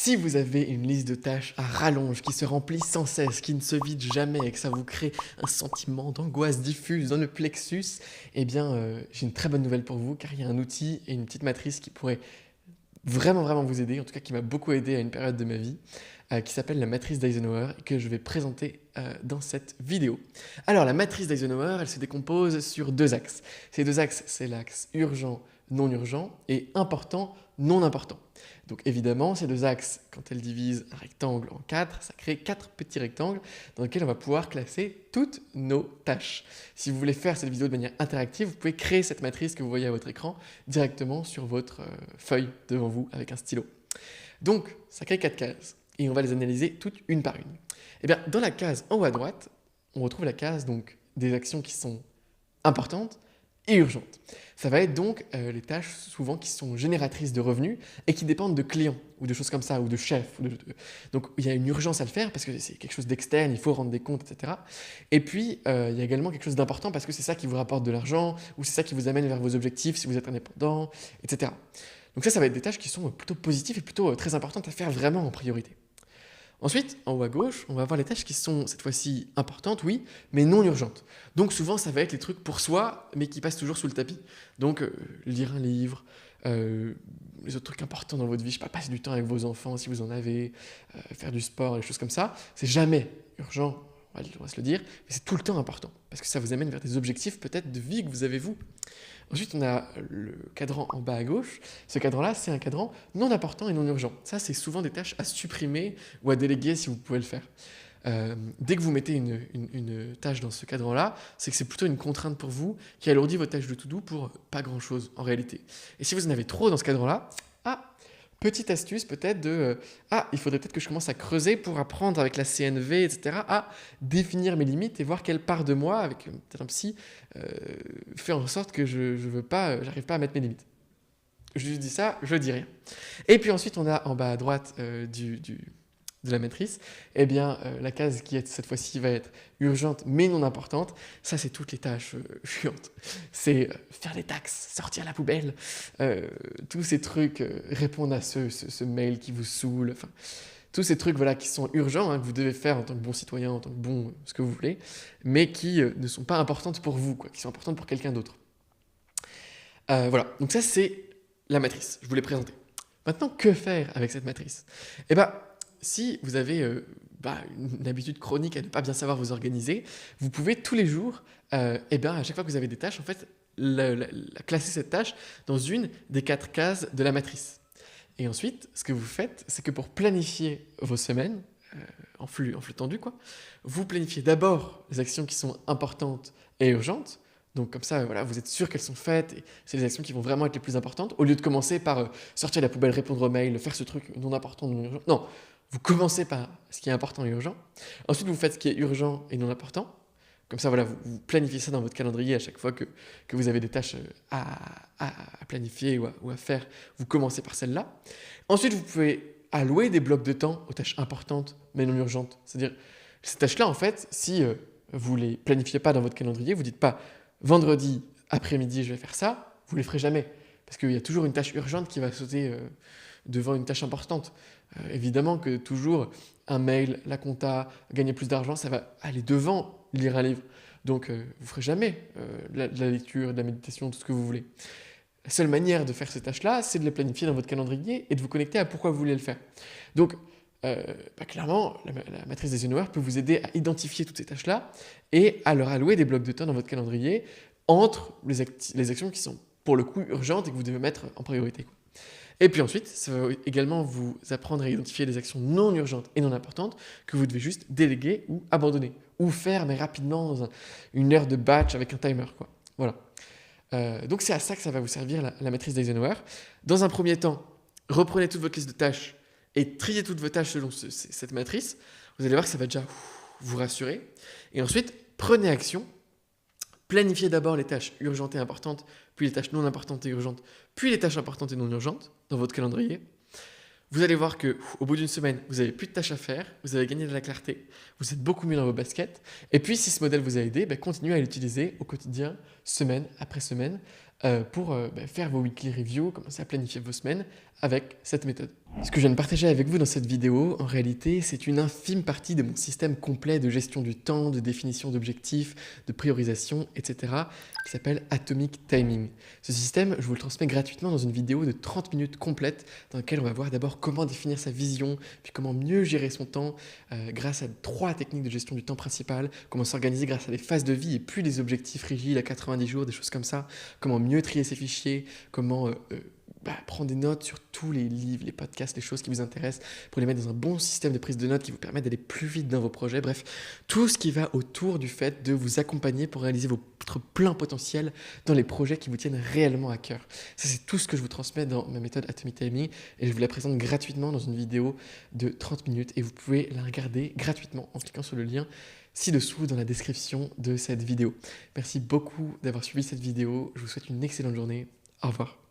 Si vous avez une liste de tâches à rallonge qui se remplit sans cesse, qui ne se vide jamais et que ça vous crée un sentiment d'angoisse diffuse dans le plexus, eh bien, j'ai une très bonne nouvelle pour vous car il y a un outil et une petite matrice qui pourrait vraiment vous aider, en tout cas qui m'a beaucoup aidé à une période de ma vie, qui s'appelle la matrice d'Eisenhower et que je vais présenter dans cette vidéo. Alors, la matrice d'Eisenhower, elle se décompose sur deux axes. Ces deux axes, c'est l'axe urgent, non urgent et important, non important. Donc évidemment, ces deux axes, quand elles divisent un rectangle en quatre, ça crée quatre petits rectangles dans lesquels on va pouvoir classer toutes nos tâches. Si vous voulez faire cette vidéo de manière interactive, vous pouvez créer cette matrice que vous voyez à votre écran directement sur votre feuille devant vous avec un stylo. Donc, ça crée quatre cases et on va les analyser toutes une par une. Et bien, dans la case en haut à droite, on retrouve la case donc, des actions qui sont importantes et urgentes. Ça va être donc les tâches souvent qui sont génératrices de revenus et qui dépendent de clients ou de choses comme ça, ou de chefs. Donc il y a une urgence à le faire parce que c'est quelque chose d'externe, il faut rendre des comptes, etc. Et puis il y a également quelque chose d'important parce que c'est ça qui vous rapporte de l'argent ou c'est ça qui vous amène vers vos objectifs si vous êtes indépendant, etc. Donc ça va être des tâches qui sont plutôt positives et plutôt très importantes à faire vraiment en priorité. Ensuite, en haut à gauche, on va avoir les tâches qui sont cette fois-ci importantes, oui, mais non urgentes. Donc souvent, ça va être les trucs pour soi, mais qui passent toujours sous le tapis. Donc lire un livre, les autres trucs importants dans votre vie, je sais pas, passer du temps avec vos enfants si vous en avez, faire du sport, des choses comme ça, c'est jamais urgent, on va se le dire, mais c'est tout le temps important, parce que ça vous amène vers des objectifs peut-être de vie que vous avez vous. Ensuite, on a le cadran en bas à gauche. Ce cadran-là, c'est un cadran non important et non urgent. Ça, c'est souvent des tâches à supprimer ou à déléguer si vous pouvez le faire. Dès que vous mettez une tâche dans ce cadran-là, c'est que c'est plutôt une contrainte pour vous qui alourdit votre tâche de to-do pour pas grand-chose en réalité. Et si vous en avez trop dans ce cadran-là, petite astuce peut-être de il faudrait peut-être que je commence à creuser pour apprendre avec la CNV, etc., à définir mes limites et voir quelle part de moi, avec peut-être un psy, fait en sorte que j'arrive pas à mettre mes limites. Je dis ça, je dis rien. Et puis ensuite, on a en bas à droite de la matrice, eh bien, la case qui est cette fois-ci va être urgente mais non importante. Ça, c'est toutes les tâches chiantes. C'est faire les taxes, sortir la poubelle, tous ces trucs, répondre à ce mail qui vous saoule, enfin, tous ces trucs voilà, qui sont urgents, que vous devez faire en tant que bon citoyen, en tant que bon ce que vous voulez, mais qui ne sont pas importantes pour vous, qui sont importantes pour quelqu'un d'autre. Voilà, donc ça, c'est la matrice. Je vous l'ai présentée. Maintenant, que faire avec cette matrice ? Eh bien, si vous avez une habitude chronique à ne pas bien savoir vous organiser, vous pouvez tous les jours, à chaque fois que vous avez des tâches, en fait, classer cette tâche dans une des quatre cases de la matrice. Et ensuite, ce que vous faites, c'est que pour planifier vos semaines, en flux tendu, vous planifiez d'abord les actions qui sont importantes et urgentes. Donc comme ça, voilà, vous êtes sûr qu'elles sont faites et c'est les actions qui vont vraiment être les plus importantes. Au lieu de commencer par sortir la poubelle, répondre aux mails, faire ce truc non important, non urgent. Non, vous commencez par ce qui est important et urgent. Ensuite, vous faites ce qui est urgent et non important. Comme ça, voilà, vous planifiez ça dans votre calendrier à chaque fois que vous avez des tâches à planifier ou à faire. Vous commencez par celle-là. Ensuite, vous pouvez allouer des blocs de temps aux tâches importantes mais non urgentes. C'est-à-dire, ces tâches-là, en fait, si vous ne les planifiez pas dans votre calendrier, vous ne dites pas vendredi après-midi, je vais faire ça, vous ne les ferez jamais. Parce qu'il y a toujours une tâche urgente qui va sauter devant une tâche importante. Évidemment que toujours un mail, la compta, gagner plus d'argent, ça va aller devant lire un livre. Donc vous ne ferez jamais de la lecture, de la méditation, tout ce que vous voulez. La seule manière de faire ces tâches-là, c'est de les planifier dans votre calendrier et de vous connecter à pourquoi vous voulez le faire. Donc clairement, la matrice d'Eisenhower peut vous aider à identifier toutes ces tâches-là et à leur allouer des blocs de temps dans votre calendrier entre les actions qui sont pour le coup urgentes et que vous devez mettre en priorité. Et puis ensuite, ça va également vous apprendre à identifier les actions non urgentes et non importantes que vous devez juste déléguer ou abandonner, ou faire mais rapidement dans une heure de batch avec un timer. Voilà. Donc c'est à ça que ça va vous servir la matrice d'Eisenhower. Dans un premier temps, reprenez toute votre liste de tâches et triez toutes vos tâches selon cette matrice. Vous allez voir que ça va déjà vous rassurer. Et ensuite, prenez action. Planifiez d'abord les tâches urgentes et importantes, puis les tâches non importantes et urgentes, puis les tâches importantes et non urgentes dans votre calendrier. Vous allez voir qu'au bout d'une semaine, vous n'avez plus de tâches à faire, vous avez gagné de la clarté, vous êtes beaucoup mieux dans vos baskets. Et puis, si ce modèle vous a aidé, continuez à l'utiliser au quotidien, semaine après semaine, pour faire vos weekly reviews, commencer à planifier vos semaines avec cette méthode. Ce que je viens de partager avec vous dans cette vidéo, en réalité, c'est une infime partie de mon système complet de gestion du temps, de définition d'objectifs, de priorisation, etc., qui s'appelle Atomic Timing. Ce système, je vous le transmets gratuitement dans une vidéo de 30 minutes complète, dans laquelle on va voir d'abord comment définir sa vision, puis comment mieux gérer son temps grâce à 3 techniques de gestion du temps principales, comment s'organiser grâce à des phases de vie et plus des objectifs rigides à 90 jours, des choses comme ça, comment mieux trier ses fichiers, comment prendre des notes sur tous les livres, les podcasts, les choses qui vous intéressent pour les mettre dans un bon système de prise de notes qui vous permet d'aller plus vite dans vos projets. Bref, tout ce qui va autour du fait de vous accompagner pour réaliser votre plein potentiel dans les projets qui vous tiennent réellement à cœur. Ça, c'est tout ce que je vous transmets dans ma méthode Atomic Timing et je vous la présente gratuitement dans une vidéo de 30 minutes et vous pouvez la regarder gratuitement en cliquant sur le lien ci-dessous dans la description de cette vidéo. Merci beaucoup d'avoir suivi cette vidéo. Je vous souhaite une excellente journée. Au revoir.